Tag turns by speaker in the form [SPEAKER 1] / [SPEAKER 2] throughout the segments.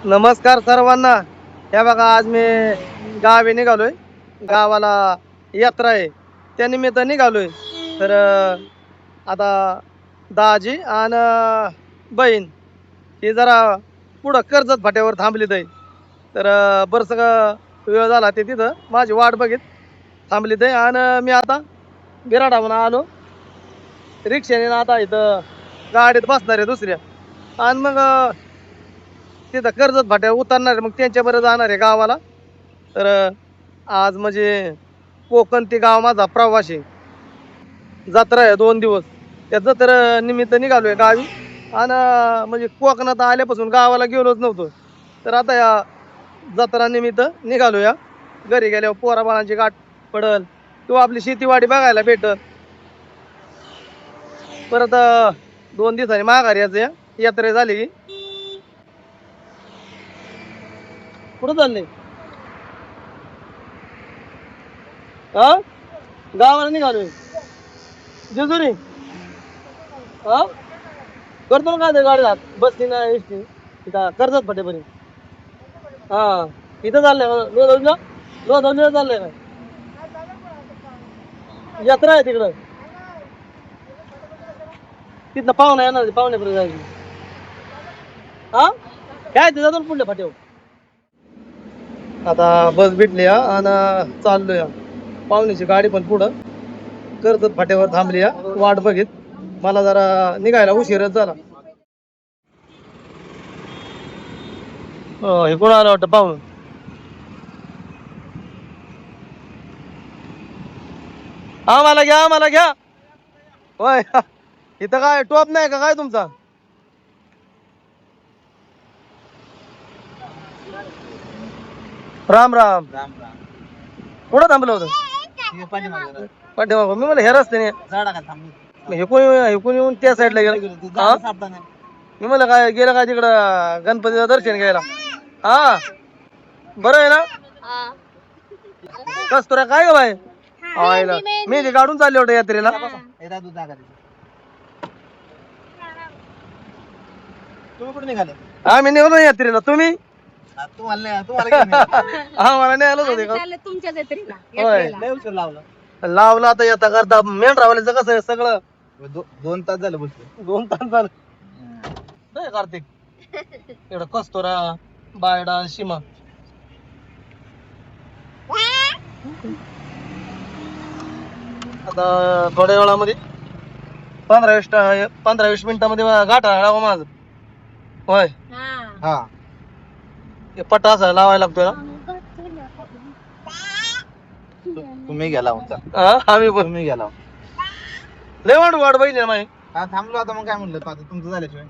[SPEAKER 1] नमस्कार सर्वांना. हे बघा, आज मी गावी निघालोय. गावाला यात्रा आहे, त्या निमित्त निघालोय. तर आता दाजी आणि बहीण हे जरा पुढं कर्जत फाट्यावर थांबलीत आहे. तर बरंच वेळ झाला ते तिथं माझी वाट बघित थांबलीत आहे. आणि मी आता बिराडाहून आलो रिक्षाने. आता इथं गाडीत बसणार आहे दुसऱ्या. आणि मग तिथं कर्जत फाट्यावर उतरणार आहे. मग त्यांच्याबरोबर जाणार आहे गावाला. तर आज म्हणजे कोकण ते गाव माझा प्रवास आहे. जत्रा आहे 2 दिवस. त्या जत्रा निमित्त निघालोय गावी. आणि म्हणजे कोकणात आल्यापासून गावाला गेलोच नव्हतो. तर आता या जत्रा निमित्त निघालो. या घरी गेल्यावर पोराबाळांची गाठ पडल किंवा आपली शेतीवाडी बघायला भेटल. परत 2 दिवसांनी माघारी यायचं. या यात्रा झाली की. कुठं चालले? हा, गावाला निघालोय. जेजुरी. हा, करतो ना काय गाडी जात बसनी ना एसटी. इथं कर्जत फाट्यापर्यंत. हा, इथं चाललंय लोधवलीला चाललंय काय? यात्रा आहे तिकडं. तिथनं पाहुणा येणार आहे, पाहुण्यापर्यंत जायचं. हा, काय ते जातो ना पुढल्या फाट्यावर. आता बस भेटली हा, आणि चाललोय. पाहुण्याची गाडी पण पुढं कर्जत फाट्यावर थांबली. या वाट बघित. मला जरा निघायला उशीरच झाला. हे कोण आलं वाटतं पाहून. आम्हाला घ्या, आम्हाला घ्या. होय. इथं काय टॉप नाही का काय तुमचा? राम राम.
[SPEAKER 2] राम राम.
[SPEAKER 1] कुठं थांबलं होतं?
[SPEAKER 2] पाठीमागं
[SPEAKER 1] पाठीमागं. मी म्हणलं हे रस्त्याने.
[SPEAKER 2] झाडा का थांबलो.
[SPEAKER 1] हेकून येऊन त्या साईडला गेलं. हा,
[SPEAKER 2] सापडा नाही.
[SPEAKER 1] मी म्हणलं काय गेलं काय तिकडं गणपतीचं दर्शन घ्यायला. हा, बरं आहे ना? कस्तुरा काय ग बाय? आयला मेहंदी काढून चालले होते यात्रेला.
[SPEAKER 2] हे दादू जागा दे. तुम्ही कुठे निघाले?
[SPEAKER 1] आम्ही निघलो यात्रेला. तुम्ही?
[SPEAKER 2] तुम्हाला नाही, तुम्हाला घेऊन निघाले.
[SPEAKER 1] आम्हाला नाही आलोच होते का?
[SPEAKER 3] तुमच्या जत्रेला
[SPEAKER 1] होय.
[SPEAKER 2] लय उशीर लावला.
[SPEAKER 1] लावलं आता येता करता. मेन रावल्याचं कसं आहे सगळं
[SPEAKER 2] 2 तास झालं बसलो.
[SPEAKER 1] 2 तास झालं. नाही कार्तिक इकडं कस्तुरा बायडा सीमा. आता थोड्या वेळामध्ये 15-20 मिनिटामध्ये गाठा लावा माझं. होय,
[SPEAKER 2] हा,
[SPEAKER 1] हे पट्टा असा लावायला लागतोय ना.
[SPEAKER 2] तुम्ही गेला होता.
[SPEAKER 1] आम्ही पण
[SPEAKER 2] तुम्ही गेला.
[SPEAKER 1] लय वाट बघितली ना माही.
[SPEAKER 2] हा, थांबलो आता. मग काय म्हणलं आता तुमचं झाल्याशिवाय.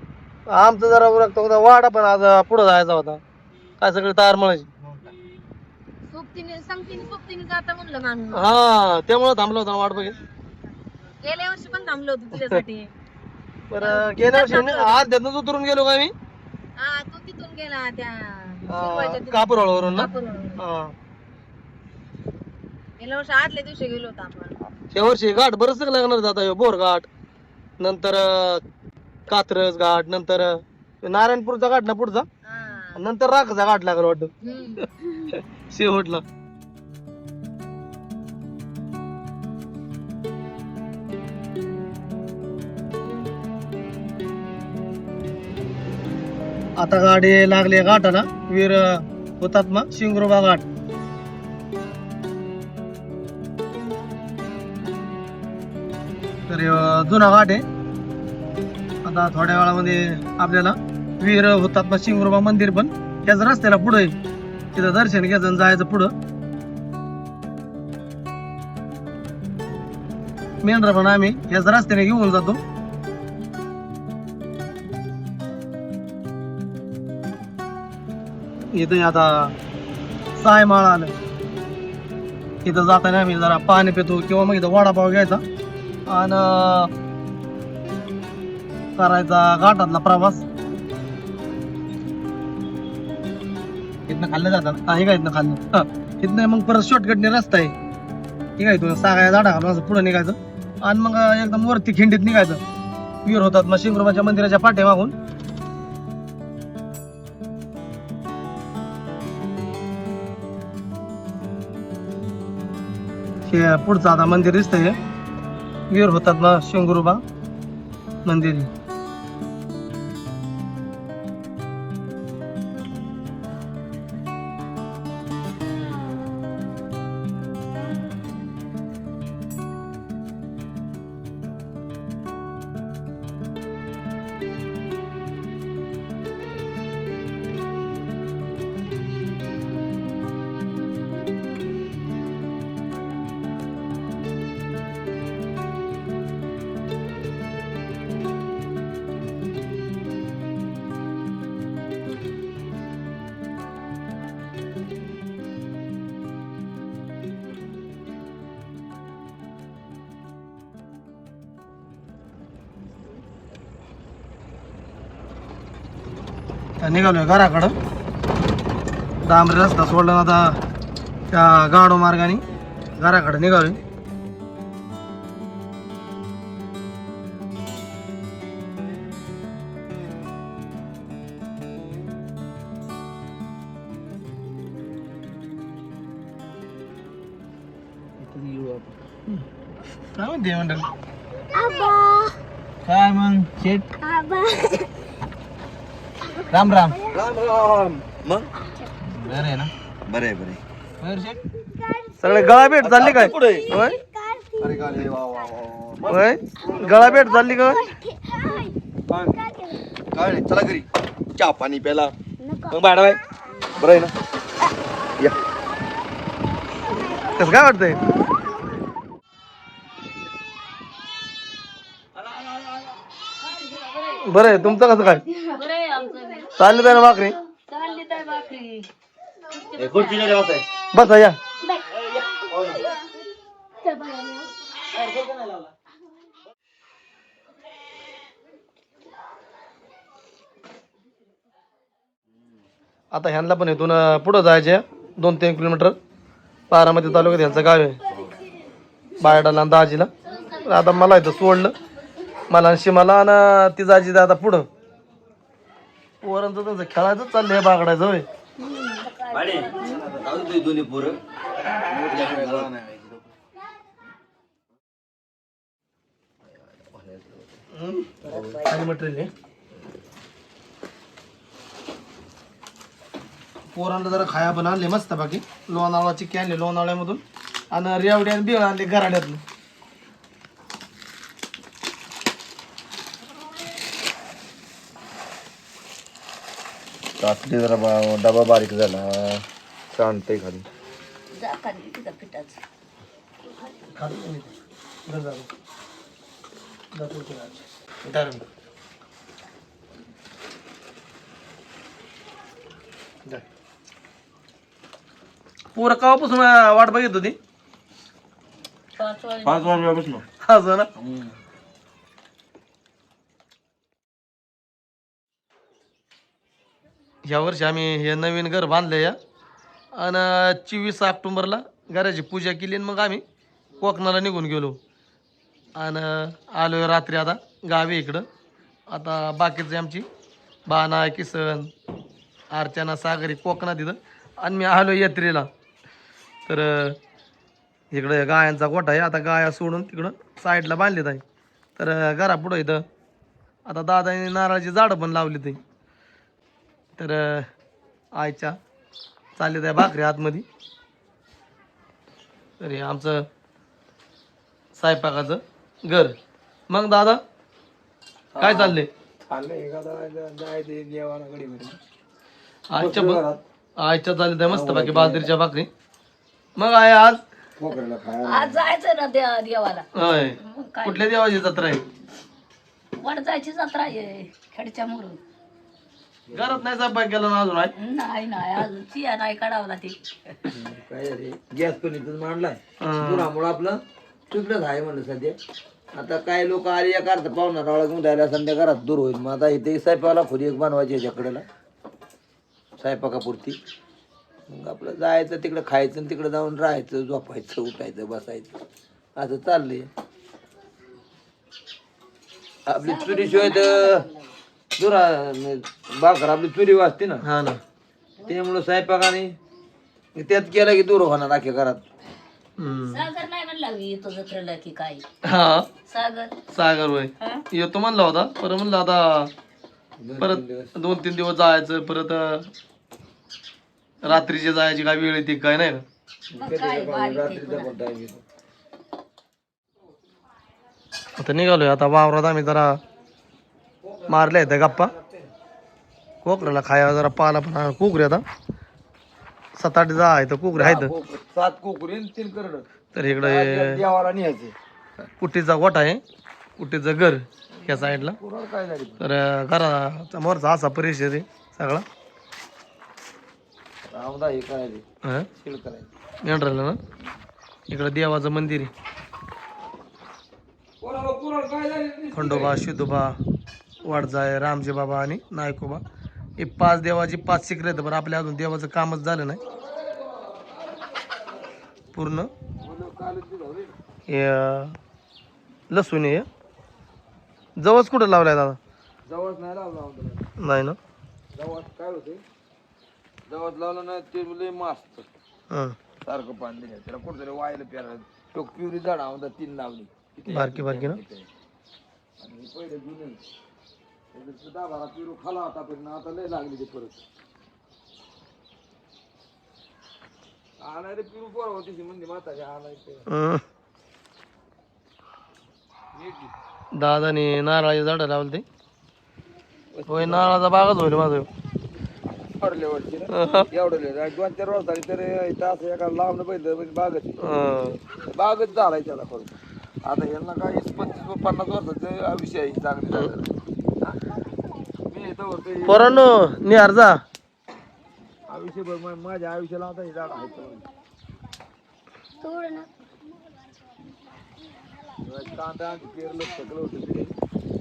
[SPEAKER 1] आमचं जरा उरकतो होता वाडा, पण आज पुढं जायचा होता. काय सगळी तार मळायची.
[SPEAKER 3] सोबतीने जाता म्हणलं माणूस.
[SPEAKER 1] हा, त्यामुळे थांबलो होता वाट बघित.
[SPEAKER 3] गेल्या वर्षी पण थांबलो होतो तुझ्यासाठी.
[SPEAKER 1] बरं, गेल्या वर्षी अर्ध्यातच उतरून गेलो का मी.
[SPEAKER 3] हा, तू तिथून गेला त्या शिरवायच्या तिथून.
[SPEAKER 1] कापूरवाळावरून ना.
[SPEAKER 3] कापूरवरून.
[SPEAKER 1] हा,
[SPEAKER 3] गेल्या वर्षी आदल्या दिवशी गेलो होतो आपण.
[SPEAKER 1] या वर्षी घाट बरंच लागणार जाता. ह्यो बोरघाट, नंतर कात्रज घाट, नंतर नारायणपूरचा घाट ना पुढचा,
[SPEAKER 3] हा.
[SPEAKER 1] नंतर राखचा घाट लागला वाटतं
[SPEAKER 3] हम्म.
[SPEAKER 1] शेवटला. आता गाडी लागली घाटाला. वीर हुतात्मा शिंगरोबा घाट. तर जुना घाट आहे. आता थोड्या वेळामध्ये आपल्याला वीर हुतात्मा शिंगरोबा मंदिर पण त्याच रस्त्याला पुढे आहे. तिथं दर्शन घ्यायचं आणि जायचं पुढं. मेंढरा पण आम्ही याच रस्त्याने घेऊन जातो. इथे आता सायमाळ आलं. इथं जाताना आम्ही जरा पाणी पितो किंवा मग इथं वडापाव घ्यायचा आणि करायचा घाटातला प्रवास.
[SPEAKER 2] इथनं खाल्लं जातं.
[SPEAKER 1] हा, हे काय इथनं खाल्लं. इथनं मग परत शॉर्टकटने रस्ता आहे. हे काय इथून सागाया झाडा घालून असं पुढे निघायचं आणि मग एकदम वरती खिंडीत निघायचं. वीर हुतात्मा शिंगरोबाच्या मंदिराच्या पाठीमागून हे पुढचं आता मंदिर दिसतंय वीर होतात ना शेंगुरुबा मंदिर आहे. आता निघालोय घराकडं डांबरी रस्ता सोडला ना आता त्या गाडो मार्गाने घराकडे निघालोय. काय म्हणते मंडळ
[SPEAKER 2] काय मग शेट राम राम
[SPEAKER 4] राम राम. मग
[SPEAKER 2] बरं आहे ना
[SPEAKER 4] बरे बरे.
[SPEAKER 2] मयूर शेट
[SPEAKER 1] सगळे गळा भेट चालली काय
[SPEAKER 4] पुढे
[SPEAKER 1] होय
[SPEAKER 4] अरे वा वा वा.
[SPEAKER 1] होय गळा भेट चालली काय
[SPEAKER 4] काय नाही चला घरी चहा पाणी प्याला मग बाय बरं आहे ना या.
[SPEAKER 1] कसं काय वाटतंय बरं आहे तुमचं कसं काय
[SPEAKER 3] बरं आहे आमचं बी.
[SPEAKER 1] चालली आहे ना भाकरी
[SPEAKER 3] चालली तर भाकरी.
[SPEAKER 1] बस या आता ह्यांना पण इथून पुढं जायचे 2-3 किलोमीटर बारामती तालुक्यात ह्यांचं गाव आहे बायडाला आणि दाजीला. आता मला इथं सोडलं मला आणि शिमाला आणि ती दाजी आता पुढं पोरांचं त्यांचं खेळायचं चाललंय बागडायचं होय.
[SPEAKER 4] दोन्ही पोरं
[SPEAKER 1] आणि मटेरियल पोरांना जरा खाया पण आणले मस्त बाकी लोणावळा चिक्की आणले लोणावळ्यामधून आणि रेवडी आणि बिळ आणले घराड्यातून.
[SPEAKER 4] रात्री जरा डबा बारीक झाला सांडते खाली.
[SPEAKER 1] खातो का नाही ते? बरं झालं. जातो की नाही? धर. धर. पोरं केव्हापासून वाट बघत होती
[SPEAKER 2] 5 वाजल्यापासून
[SPEAKER 1] असं ना. ह्या वर्षी आम्ही हे नवीन घर बांधले या आणि 24 ऑक्टोबरला घराची पूजा केली आणि मग आम्ही कोकणाला निघून गेलो आणि आलो रात्री आता गावी इकडं. आता बाकीचे आमची बाना किसन अर्चना सागरी कोकणात तिथं आणि मी आलो यात्रेला. तर इकडं गायांचा गोठा आहे आता गाया सोडून तिकडं साईडला बांधलेत आहे. तर घरापुढं इथं आता दादाने नारळाची झाडं पण लावली ते. तर आईच्या चालले त्या भाकरी आतमध्ये. तर हे आमचं स्वयंपाकाचं घर. मग दादा काय चाललंय आजच्या आजच्या चालले त्या मस्त बाकी बाजरीच्या भाकरी. मग आहे आज
[SPEAKER 3] आज जायचं ना त्या देवाला.
[SPEAKER 1] होय
[SPEAKER 3] मग काय
[SPEAKER 1] कुठल्या देवाची जत्रा आहे
[SPEAKER 3] वडजायची जत्रा आहे खेडच्या मुरून.
[SPEAKER 1] घरात नाही स्वयंपाक केला ना अजून आहे
[SPEAKER 3] नाही नाही अजून चिया नाही काढावला ती.
[SPEAKER 5] काय गॅस पण इथंच मांडलाय पुरामुळं आपलं तिकडंच आहे म्हणलं सध्या. आता काय लोक आले एक अर्धा पाहुणा रावळा घेऊन राहिला संध्या घरात दूर होईल. मग आता इथे स्वयंपाकाला खोली एक बनवायची ह्याच्याकडेला स्वयंपाकापुरती. मग आपलं जायचं तिकडं खायचं आणि तिकडं जाऊन राहायचं झोपायचं उठायचं बसायचं असं चाललंय. आपली चुरीशिवाय तर दुरा भाकर आपली चुरी वाजते ना
[SPEAKER 1] हा ना.
[SPEAKER 5] त्यामुळं स्वयंपाकाने त्यात केला की दूर होणार अख्ख्या घरात.
[SPEAKER 1] हम्म.
[SPEAKER 3] सागर नाही म्हणला येतो जत्रेला की काय
[SPEAKER 1] हा
[SPEAKER 3] सागर
[SPEAKER 1] सागर होय येतो म्हणला होता परत म्हणलं आता परत 2-3 दिवस जायचं परत रात्रीचे जायची काय वेळ येते काय नाही का
[SPEAKER 3] मग काय
[SPEAKER 5] रात्रीचा पण टाइम येतो.
[SPEAKER 1] आता निघालोय आता वावरात आम्ही जरा मारले आहेत गप्पा कोकऱ्याला खाया जरा पाला पण कोकरे आता 7-8 जा आहे तर कोकरे आहेत
[SPEAKER 5] 7 कोकरी आणि 3 करड
[SPEAKER 1] तर इकडे
[SPEAKER 5] देवाला न्यायचे.
[SPEAKER 1] कुट्टीचा गोठा आहे कुट्टीचं घर ह्या साईडला
[SPEAKER 5] कुणाला काय झाली
[SPEAKER 1] तर घराचा मोरचा असा परिसर आहे सगळा
[SPEAKER 5] रामदा हे करायचे
[SPEAKER 1] हं?
[SPEAKER 5] शिळ करायचे.
[SPEAKER 1] मेंढराला ना इकडं देवाचं मंदिर आहे
[SPEAKER 5] काय झाली
[SPEAKER 1] खंडोबा शिदोबा वाडजाय रामजी बाबा आणि नायकोबा हे 5 देवाची 5 शिखर आहेत पण आपल्या अजून देवाचं कामच झालं नाही पूर्ण हे लसूण आहे जवळच कुठं लावलाय दादा
[SPEAKER 5] जवळ नाही लावला आम्हाला.
[SPEAKER 1] नाही ना
[SPEAKER 5] जवळ काय होते जवळ लावलं ना ते लय मस्त
[SPEAKER 1] हं.
[SPEAKER 5] सारखं पाणी दिलं त्याला कुठेतरी वायला प्यारा टोक पिवरी झाड आम्हाला 3 लावली किती
[SPEAKER 1] बारकी बारकी ना
[SPEAKER 5] आणि हे पहिले जुने त्याचं 10-12 पिरू खाला आता पण आता लय लागली ते परत आलाय रे पिरू पोर होती म्हणजे म्हातारी आलाय ते
[SPEAKER 1] हं. दादाने नारळाची झाडं लावली ते होय नारळाचा बागच होईल माझं
[SPEAKER 5] पडल्या वर्षी ना एवढं 2-4 वर्ष झाली तर इथं असं एका लावणं पाहिजे म्हणजे बागच
[SPEAKER 1] हं.
[SPEAKER 5] बागच झालाय त्याला करून आता यांना काय 25-50 वर्षाचं विषय आहे चांगली झालं. मी इथं होतो
[SPEAKER 1] पोरांनो निहार जा
[SPEAKER 5] आयुष्यभर माझ्या आयुष्याला आता हे झाड आहे कांदा पेरलं सगळं होतं ते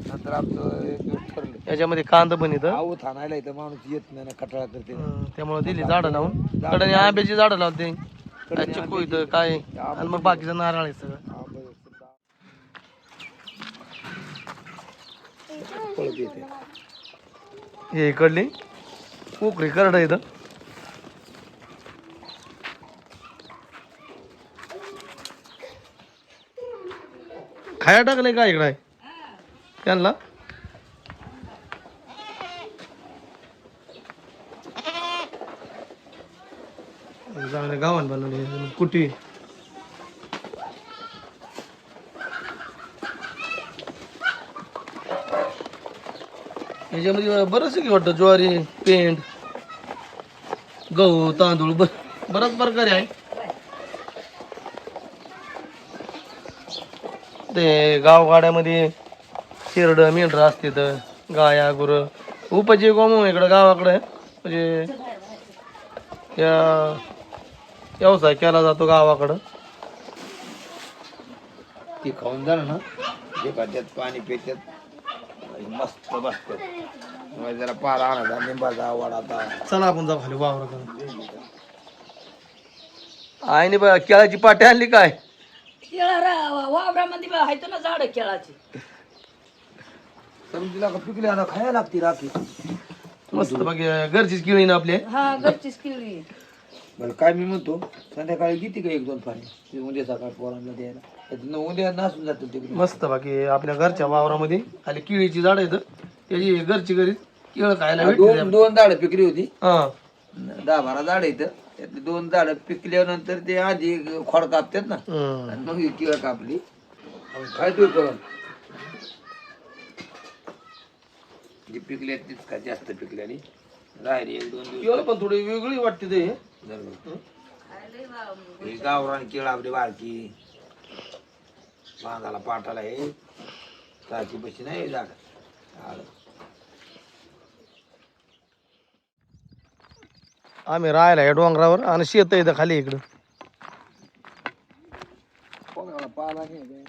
[SPEAKER 5] नंतर आमचं एक दिवस ठरलं
[SPEAKER 1] याच्यामध्ये कांदा पण येतं
[SPEAKER 5] आऊ थानायला इथं माणूस येत नाही ना कटाळा करते
[SPEAKER 1] त्यामुळे दिली झाडं लावून कडे आंब्याची झाडं लावते काय चिकू इथं काय आणि मग बाकीचं नारळ आहे सगळं
[SPEAKER 5] पळत येते
[SPEAKER 1] हे इकडली कोकरी करड इथं खाया टाकले का इकडे त्यांना चांगले गावान बनवले कुटी याच्यामध्ये बरंच की वाटतं ज्वारी पेंड गहू तांदूळ बराच प्रकारे आहे ते गावगाड्यामध्ये शिरड मेंढर असते तर गाया गुरं उपजी गोमू इकडं गावाकडे म्हणजे या व्यवसाय केला जातो गावाकडं
[SPEAKER 5] ती खाऊन झालं ना जे त्यात पाणी पितात मस्त बसतात जरा पारा आणायचा लिंबाचा वडाचा
[SPEAKER 1] चला आपण जाऊ खाली वावरात आईने बा केळाची पाटी आणली काय
[SPEAKER 3] वावरामध्ये आहेत ना झाड केळाची
[SPEAKER 5] समजीला का पिकले आता खायला लागते राखी
[SPEAKER 1] मस्त बाकी घरचीच केळी ना आपले
[SPEAKER 3] हा घरचीच केळी
[SPEAKER 5] बरं काय मी म्हणतो संध्याकाळी किती का 1-2 पाणी उद्या सकाळ पोरांना द्यायला उद्या नासून जातो तिकडे
[SPEAKER 1] मस्त बाकी आपल्या घरच्या वावरामध्ये खाली केळीची झाड आहेत त्याची घरची घरी केळ खायला भेटते
[SPEAKER 5] 2 झाडं पिकली होती
[SPEAKER 1] हा
[SPEAKER 5] 10-12 झाड येतं त्यातली 2 झाडं पिकल्यानंतर ते आधी खोड कापतात ना
[SPEAKER 1] हम्म.
[SPEAKER 5] आणि मग ही केळ कापली खायतोय करून जी पिकली आहेत तीच का जास्त पिकल्याने राहिली 1-2 दिवस
[SPEAKER 1] केळ पण थोडी वेगळी वाटते ते
[SPEAKER 5] गावरान केळ आपली बारकी बांधाला पाठाला हे सारखी बशी नाही झाड
[SPEAKER 1] आम्ही राहायला या डोंगरावर आणि शेत इथं खाली इकडं
[SPEAKER 5] पाला नाही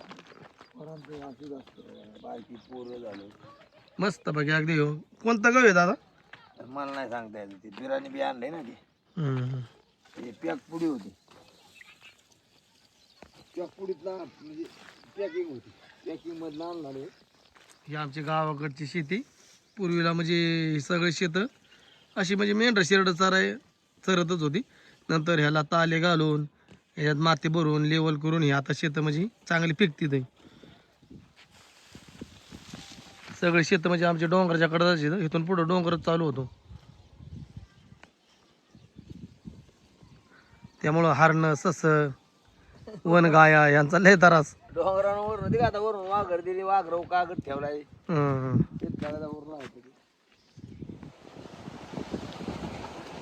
[SPEAKER 5] बारकी पोरं झालं
[SPEAKER 1] मस्त बाकी अगदी हो कोणता गाव आहे दादा
[SPEAKER 5] मला नाही सांगता येत ते बिराणी बी आणलंय ना ते
[SPEAKER 1] हम्म.
[SPEAKER 5] ते पॅक पुडी होती पॅक पुडीतला म्हणजे पॅकिंग होती पॅकिंग मधलं आणला रे
[SPEAKER 1] ही आमची गावाकडची शेती पूर्वीला म्हणजे ही सगळी शेतं अशी म्हणजे मेंढर शिरड चराय चरतच होती नंतर ह्याला ताले घालून ह्याच्यात माती भरून लेवल करून हे आता शेत म्हणजे चांगली पिकतील ते. सगळे शेत म्हणजे आमच्या डोंगराच्या कडे इथून पुढे डोंगरच चालू होतो. त्यामुळं हरणं सस वनगाया यांचा लय त्रास.
[SPEAKER 5] डोंगरावर नदी आता वरून वाघर दिली वाघरव कागद ठेवलाय
[SPEAKER 1] हम्म.
[SPEAKER 5] शेतकऱ्याला वरून लावतो ते.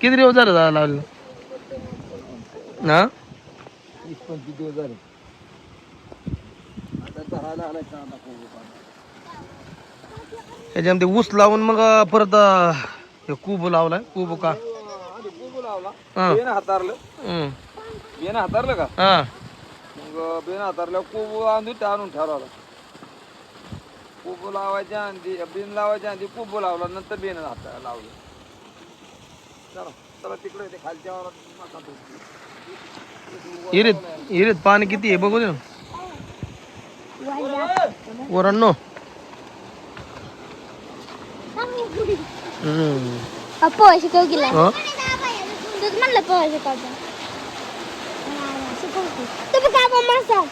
[SPEAKER 1] किती दिवस झालं लावलं ना?
[SPEAKER 5] 20-25 दिवस झाले आता धरायला आलाय कांदा कोबी पाणी.
[SPEAKER 1] ह्याच्यामध्ये ऊस लावून मग परत हे कुबू लावलाय. कुबू का
[SPEAKER 5] आधी कोबू लावला
[SPEAKER 1] हा.
[SPEAKER 5] बेन हातारलं
[SPEAKER 1] हम्म.
[SPEAKER 5] बेन हातारलं का
[SPEAKER 1] हा
[SPEAKER 5] मग बेन हातारल्यावर कोबू आणून ते आणून ठरवला. कोबू लावायच्या आधी बेन लावायच्या आधी कोबू लावला नंतर बेन हाताला लावलं. चला चला तिकडे ते खालच्या वावरात
[SPEAKER 1] इरीत पाणी किती आहे बघू दे ना. वरांनो
[SPEAKER 6] पोहा शिकव गेला
[SPEAKER 1] हं?
[SPEAKER 6] तूच म्हणलं पोहा शिकवतो तुम्ही काय मम्मा सांग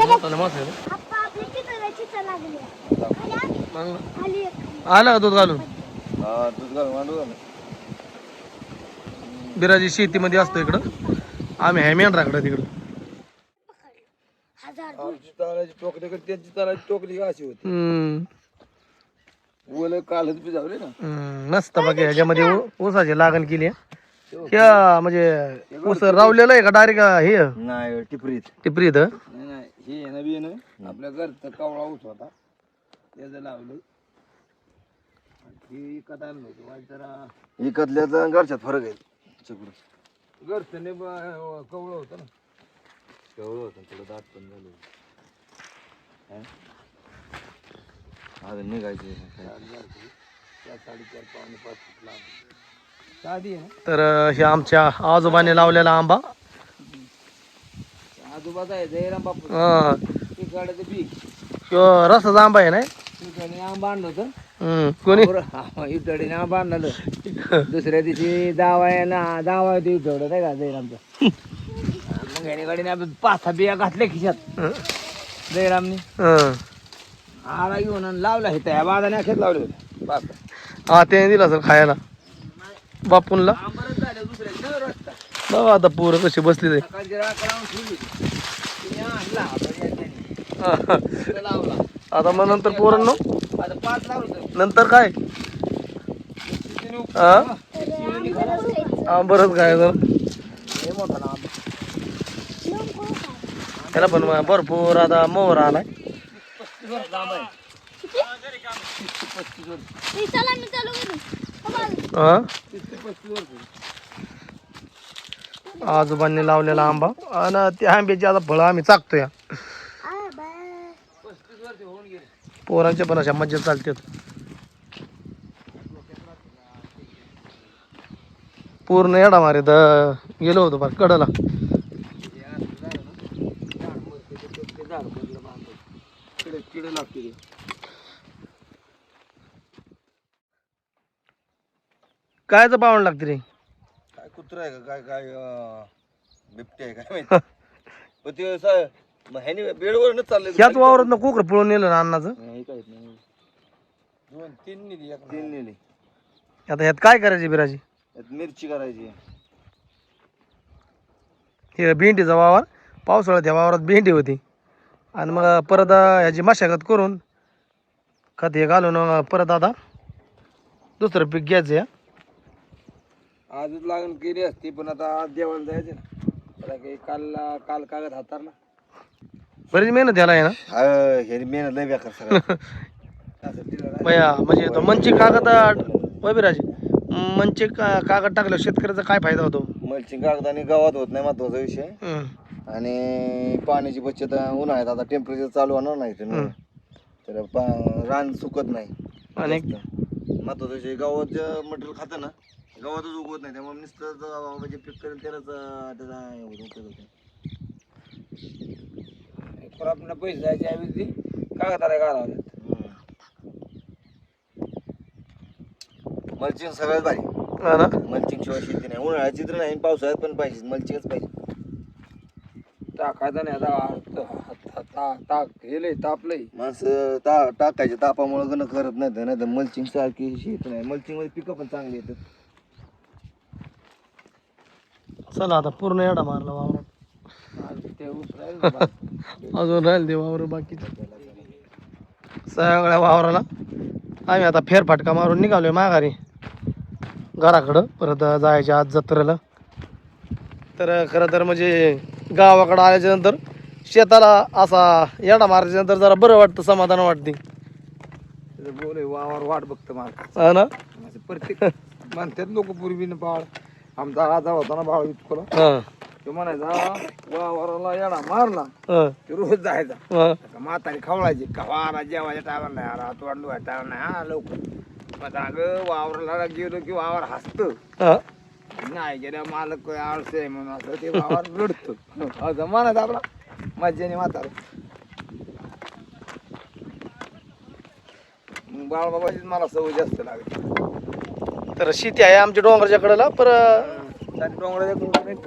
[SPEAKER 1] मोठाला मासा आहे ना?
[SPEAKER 6] आपली चित्र लागली
[SPEAKER 1] चांगलं.
[SPEAKER 6] खाली
[SPEAKER 1] आलं का दूध घालून?
[SPEAKER 5] हा दूध घालून वाढू झालं.
[SPEAKER 1] बिराजी शेतीमध्ये असतो इकडं. आम्ही आहे मेंढराकडं तिकडं.
[SPEAKER 5] आमची ताराची टोकरी का त्यांची ताराची टोकरी का अशी होती
[SPEAKER 1] हम्म.
[SPEAKER 5] ओलं कालच भिजावले ना.
[SPEAKER 1] मस्त बघा ह्याच्यामध्ये ऊसाची लागण केली आहे. ह्या म्हणजे ऊस रावलेलं आहे का डायरेक्ट हे
[SPEAKER 5] नाही टिपरीत
[SPEAKER 1] टिपरीत?
[SPEAKER 5] नाही नाही हे आहे ना बी ना आपल्या घरचा कवळा ऊस होता त्याचं लावलं. हे इकत आणलं होतं वाईट जरा
[SPEAKER 4] इकडल्याचा घरच्यात फरक आहे सगळं.
[SPEAKER 5] घरचं ने कवळं होतं ना.
[SPEAKER 4] एवढं होतं थोडं दाट पण झालं. अजून निघायचे
[SPEAKER 5] त्या 4.5-5 फूट लांब साधी आहे ना.
[SPEAKER 1] तर हे आमच्या आजोबाने लावलेला आंबा.
[SPEAKER 5] आजोबाचा आहे जयराम बापू
[SPEAKER 1] हा.
[SPEAKER 5] तिकडे बी
[SPEAKER 1] ह्यो रसाचा आंबा आहे ना?
[SPEAKER 5] तिकडे आंबा आणलं होतं.
[SPEAKER 1] कोणी?
[SPEAKER 5] इकडे आंबा आणलं दुसऱ्या दिवशी दावा होती इकडं नाही का जयरामचं. मग ह्याने गाडीने 5-6 बिया घातल्या खिशात जयरामने. आळा घेऊन आणि लावला हे त्या बाजाने अखेर लावले होते 5.
[SPEAKER 1] हा त्याने दिला सर खायला बापूनला.
[SPEAKER 5] आंबरच झालं दुसऱ्या दिवशी रस्ता
[SPEAKER 1] बघा आता पोरं कशी बसली ते.
[SPEAKER 5] सकाळची राख लावून ठेवली तिने आणला आपण लावला.
[SPEAKER 1] आता मग नंतर पोरांनो
[SPEAKER 5] आता 5 लावलं
[SPEAKER 1] नंतर काय? बरंच काय तर
[SPEAKER 5] हे मोठा ना आंबा.
[SPEAKER 1] त्याला पण भरपूर आता मोहर आलाय.
[SPEAKER 5] 35 वर्ष आंबा आहे. 35 वर्ष
[SPEAKER 6] चला मी चालू करू
[SPEAKER 1] हा
[SPEAKER 5] 35 वर्ष
[SPEAKER 1] आजोबांनी लावलेला आंबा आणि त्या आंब्याची आता फळं आम्ही चाकतो या.
[SPEAKER 5] 35 वर्ष होऊन गेले.
[SPEAKER 1] पोरांच्या पण अशा मज्जा चालतात. पूर्ण येडा मारे गेलो होतो फार कडला.
[SPEAKER 5] किडे लागते
[SPEAKER 1] कायच पावण लागते रे?
[SPEAKER 4] काय कुत्र आहे का काय काय बिबटे आहे काय माहिती. पण ते ह्याने बेडवरच चाललंय.
[SPEAKER 1] ह्याच वावरात कोकर पळून नेलं ना अन्नाचं.
[SPEAKER 5] नाही काय नाही 2-3 निधी
[SPEAKER 4] 3 नेले.
[SPEAKER 1] आता ह्यात काय करायचे बिराजी?
[SPEAKER 4] यात मिरची करायची.
[SPEAKER 1] हे भेंडीचा वावर पावसाळ्यात ह्या वावरात भेंडी होती आणि मग परत ह्याची मशागत करून खत हे घालून परत आता दुसरं पीक घ्यायचं या.
[SPEAKER 5] आजच लागण केली असती पण आता आज देवाला जायचं ना. आता काही काल कागद हातारला.
[SPEAKER 1] बरीच मेहनत याला आहे ना.
[SPEAKER 4] हे मेहनत लय बेकार सगळं.
[SPEAKER 1] बया म्हणजे तो मंचिक कागद बिराजी मंचिक कागद टाकल्यावर शेतकऱ्याचा काय फायदा होतो?
[SPEAKER 4] मल्चिंग कागदाने गावात होत नाही महत्वाचा विषय. आणि पाण्याची बचत उन्हाळ्यात आता टेम्परेचर चालू होणार नाही तर रान सुकत नाही.
[SPEAKER 1] आणि
[SPEAKER 4] महत्वाचा विषय गावात मटेरियल खातं ना गावातच उगवत नाही त्यामुळे नुसतं म्हणजे पीक करेल त्यालाच त्याचा उपयोग होतो.
[SPEAKER 5] आपण पैसे जायच्या ऐवजी कागदाला घालावं.
[SPEAKER 4] मल्चिंग सगळ्यात भारी.
[SPEAKER 1] हा ना.
[SPEAKER 4] मल्चिंग शिवाय शेती नाही. उन्हाळ्याची तर नाही पावसाळ्यात पण पाहिजे मल्चिंगच पाहिजे.
[SPEAKER 5] टाकायचा नाही आता तापलंय
[SPEAKER 4] माणसं टाकायच्या तापामुळे गण करत नाही तर मल्चिंग सारखी शेत नाही. मल्चिंग मध्ये पिकं पण चांगली येतात.
[SPEAKER 1] चला आता पूर्ण एडा मारला वावरात.
[SPEAKER 5] ते उसरायला
[SPEAKER 1] अजून राहील ते वावर बाकीचं सगळ्या वावराला आम्ही आता फेरफाटका मारून निघालोय माघारी घराकडं परत जायच्या आज जत्रेला. तर खरं तर म्हणजे गावाकडं आल्याच्या नंतर शेताला असा येडा मारायच्या नंतर जरा बरं वाटतं, समाधान वाटते.
[SPEAKER 5] बोले वावर वाट बघतं मला
[SPEAKER 1] हा ना.
[SPEAKER 5] प्रत्येक म्हणतात लोक पूर्वीनं बाळ आमचा आजा होता ना बाळ इतकला
[SPEAKER 1] हा
[SPEAKER 5] तो म्हणायचा वावराला येडा मारला
[SPEAKER 1] हा
[SPEAKER 5] की रोज जायचा.
[SPEAKER 1] हा
[SPEAKER 5] आता म्हातारी खवळायची कवारा जेवायच्या टायमाला नाही आला तोंड टायमा नाही हा लवकर मग अगं वावराला गेलो की वावर हसतं
[SPEAKER 1] हा.
[SPEAKER 5] नाही गेल्या मालक आळसे आहे म्हणून असं ते वावर रडतं असं म्हणायचं आपला मज्जाने म्हातारा. बाळबाबाचीच मला सवय जास्त लागली.
[SPEAKER 1] तर शेती आहे आमच्या डोंगराच्या कडेला पर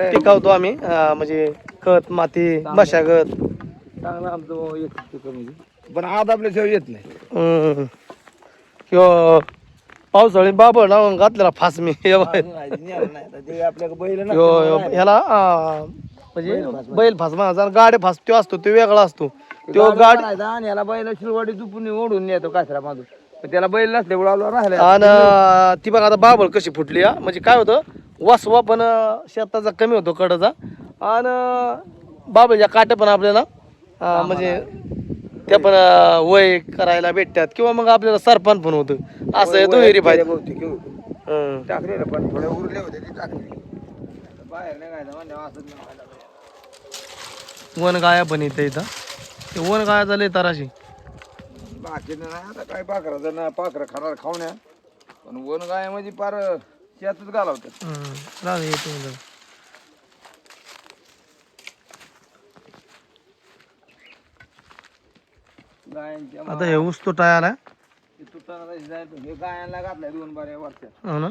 [SPEAKER 1] पिकावतो आम्ही म्हणजे खत माती मशागत.
[SPEAKER 5] चांगलं आमचं येत पिकं म्हणजे पण आज आपल्याशिवाय येत नाही.
[SPEAKER 1] किंवा पावसाळी बाबळ लावून घातलेला फास मी
[SPEAKER 5] ते आपल्या बैल ना
[SPEAKER 1] ह्याला म्हणजे बैल फास माझा गाडे फास तो असतो तो वेगळा असतो. तो गाडी
[SPEAKER 5] आणि याला बैल शिलवाडी दुपून ओढून येतो कासरा बांधून पण त्याला बैल नसल्यामुळे आलो राहिला.
[SPEAKER 1] आणि ती बघा आता बाबळ कशी फुटली हा. म्हणजे काय होतं वासवा पण शेताचा कमी होतो कडचा आणि बाबळच्या काट्या पण आपल्याला म्हणजे त्या पण वय करायला भेटतात किंवा मग आपल्याला सरपण पण होतं असं आहे. दुहेरी फायदा.
[SPEAKER 5] टाकले पण थोडे उरले होते ते टाकले बाहेर निघायचं म्हणजे असं
[SPEAKER 1] वन गाया पण येते इथं. ते वन गाया झाले तराशी
[SPEAKER 5] बाकी नाही आता काय पाखराचं ना पाखरं खाणार खावण्या पण वन गाय म्हणजे पार त्यातच घालवतात. गायांच्या
[SPEAKER 1] आता हे ऊस तो टाळाला
[SPEAKER 5] तुटाला जायचं हे गायांना घातलाय 2 बाऱ्या वर्षात.
[SPEAKER 1] हो ना.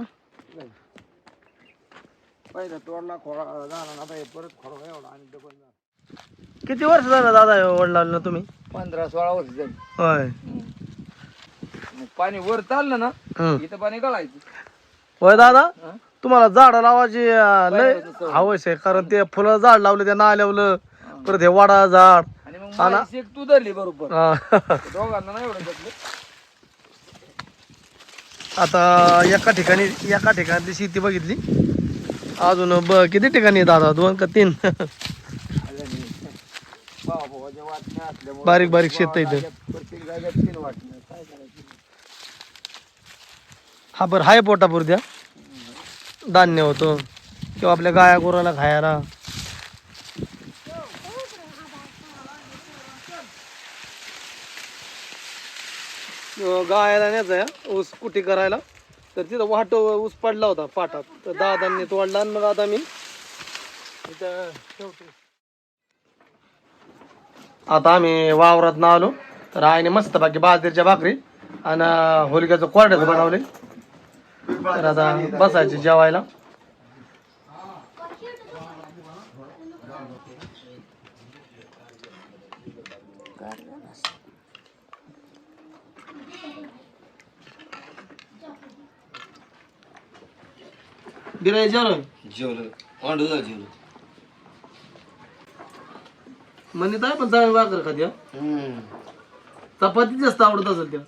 [SPEAKER 5] पहिला तोडला खोडा झाला ना आता हे परत खोडा एवढा आणि डबल झाला.
[SPEAKER 1] किती वर्ष झालं दादा वडला ना तुम्ही?
[SPEAKER 5] 15-16 वर्ष झाली.
[SPEAKER 1] होय.
[SPEAKER 5] मग पाणी वर चाललं ना
[SPEAKER 1] हम्म.
[SPEAKER 5] इथं पाणी गळायचं.
[SPEAKER 1] होय दादा तुम्हाला झाड लावायची लय हवस आहे कारण ते फुलं झाड लावले त्या नाल्यावलं परत हे वाडा झाड
[SPEAKER 5] आणि मग माझी शेक तू धरली बरोबर दोघांना नाही एवढं घेतलं.
[SPEAKER 1] आता एका ठिकाणी शेती बघितली अजून किती ठिकाणी दादा 2 का 3
[SPEAKER 5] भावाभावाच्या वाटण्या असल्यामुळे
[SPEAKER 1] बारीक बारीक शेत इथे.
[SPEAKER 5] प्रत्येक जागेत 3 वाटण्या काय करायचं.
[SPEAKER 1] हा बरं हाय पोटापूर द्या धान्य होतं किंवा आपल्या गाया गुराला खायला. गायला न्यायचं आहे ऊस कुटी करायला तर तिथं वाट ऊस पडला होता पाटात तर दादांनी तोडला आणि मग आता मी इथं ठेवतो. आता आम्ही वावरात ना आलो तर आईने मस्त बाकी बाजरीच्या भाकरी आणि होलिकाचं कोरड्याचं बनवले तर आता बसायचे जेवायला. बिराय जेवलं म्हणत आहे पण चांगली भाकर खाद्या चपाती जास्त आवडत असेल त्या.